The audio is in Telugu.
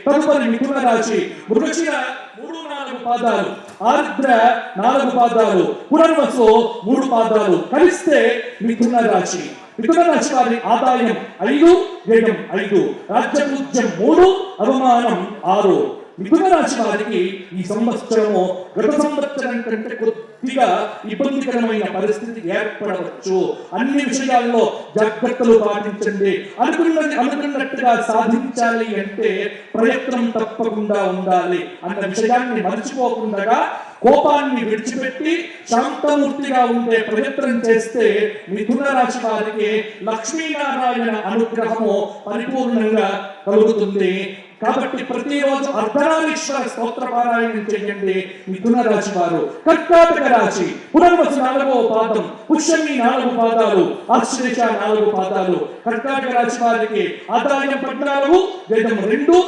తదుపరి మిథున రాశి మృగశిర 3-4 పాదాలు, ఆర్ద్ర 4 పాదాలు, పునర్వసు 3 పాదాలు కలిస్తే మిథున రాశి. మిథున రాశి వారి ఆదాయం 5, వ్యయం 5, రాజ్యపూజ్యం 3, అవమానం 6. మిథున రాశి వారికి ఈ సంవత్సరము గత సంవత్సరం కంటే కొద్దిగా ఇబ్బందికరమైన పరిస్థితి ఏర్పడవచ్చు. అన్ని విషయాల్లో జాగ్రత్తలు పాటించండి. అనుకున్నట్టుగా సాధించాలి అంటే ప్రయత్నం తప్పకుండా ఉండాలి అన్న విషయాన్ని మర్చిపోకుండా కోపాన్ని విడిచిపెట్టి శాంతమూర్తిగా ఉండే ప్రయత్నం చేస్తే మిథున రాశి వారికి లక్ష్మీనారాయణ అనుగ్రహము పరిపూర్ణంగా కలుగుతుంది. కాబట్టి ప్రతిరోజు అర్ధనారీశ్వర స్తోత్ర పారాయణం చేయండి మిథున రాశి వారు. కర్కాటక రాశి పునర్వసు 4వ పాదం, పుష్యమి 4 పాదాలు, ఆశ్లేష 4 పాదాలు. కర్కాటక రాశి వారికి ఆదాయం 14, వ్యయం 2.